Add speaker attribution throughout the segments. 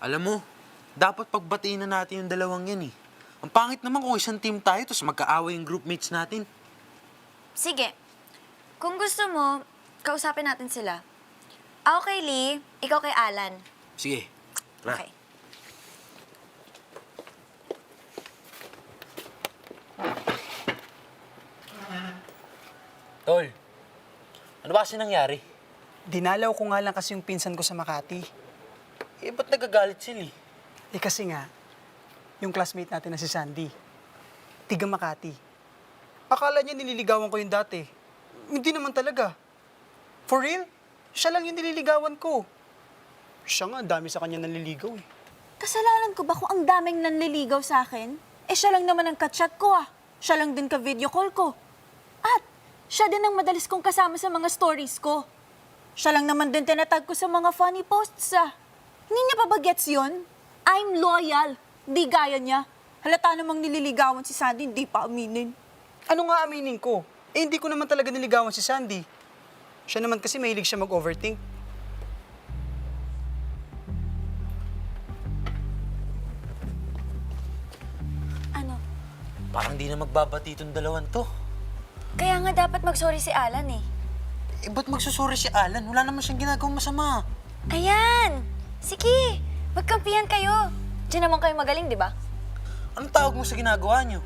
Speaker 1: Alam mo, dapat pagbatiin na natin yung dalawang yan eh. Ang pangit naman kung isang team tayo tapos magkaaway yung groupmates natin.
Speaker 2: Sige. Kung gusto mo, kausapin natin sila. Ako kay Lee, ikaw kay Alan.
Speaker 1: Sige, tara.
Speaker 2: Okay.
Speaker 1: Tol, ano ba kasi nangyari?
Speaker 3: Dinalaw ko nga lang kasi yung pinsan ko sa Makati.
Speaker 1: Eh, ba't nagagalit sila eh?
Speaker 3: Eh kasi nga, yung classmate natin na si Sandy, tiga Makati. Akala niya nililigawan ko yung dati. Hindi naman talaga. For real? Siya lang yung nililigawan ko. Siya nga, ang dami sa kanya nanliligaw eh.
Speaker 4: Kasalanan ko ba kung ang daming nanliligaw sa akin? Eh siya lang naman ang ka-chat ko ah. Siya lang din ka-video call ko. At siya din ang madalis kong kasama sa mga stories ko. Siya lang naman din tinatag ko sa mga funny posts ah. Hindi niya pa ba gets yun? I'm loyal. Di gaya niya. Halata namang nililigawan si Sandy, hindi pa aminin.
Speaker 3: Ano nga aminin ko? Eh hindi ko naman talaga niligawan si Sandy. Siya naman kasi mahilig siya mag-overthink.
Speaker 2: Ano?
Speaker 1: Parang di na magbabati itong dalawan to.
Speaker 2: Kaya nga dapat mag-sorry si Alan eh.
Speaker 1: Eh, ba't magsusuri si Alan? Wala naman siyang ginagawang masama.
Speaker 2: Ayan! Sige! Magkampihan kayo. Diyan naman kayo magaling, di ba?
Speaker 1: Anong tawag mo sa ginagawa niyo?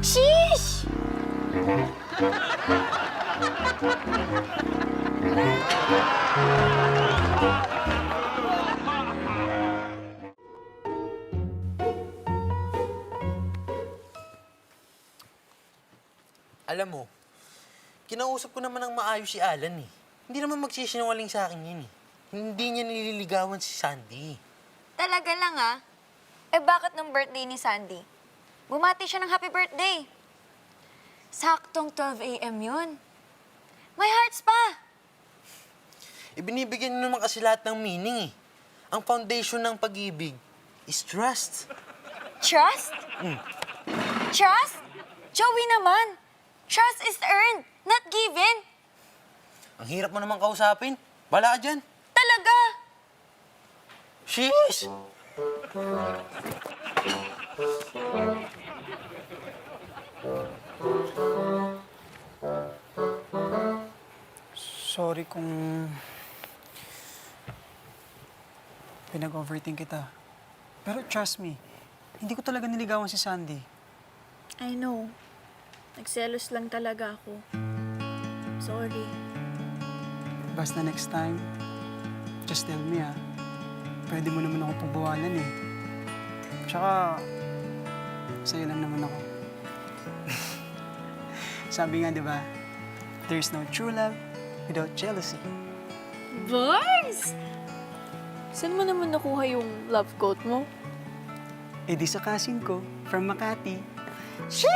Speaker 2: Sheesh!
Speaker 1: Alam mo, kinausap ko naman ng maayos si Alan eh. Hindi naman magsisinungaling sa akin yun eh. Hindi niya nililigawan si Sandy.
Speaker 2: Talaga lang ah. Eh bakit nung birthday ni Sandy? Bumati siya ng happy birthday. Saktong 12 a.m. yun. May hearts pa.
Speaker 1: Ibinibigyan niyo naman kasi lahat ng meaning eh. Ang foundation ng pag-ibig is trust.
Speaker 2: Trust? Trust? Joey naman. Trust is earned, not given.
Speaker 1: Ang hirap mo naman kausapin. Bala ka dyan.
Speaker 2: Talaga?
Speaker 1: Sheesh!
Speaker 3: Sorry kung pinag-overthink kita. Pero trust me, hindi ko talaga niligawan si Sandy.
Speaker 4: I know. Nagselos lang talaga ako. Sorry.
Speaker 3: Basta next time, just tell me ah. Pwede mo naman ako pagbawalan eh. Tsaka, sa'yo lang naman ako. Sabi nga, di ba, there's no true love without jealousy.
Speaker 4: Bars! Saan mo naman nakuha yung love quote mo?
Speaker 3: Eh di sa cousin ko, from Makati.
Speaker 4: Sheesh!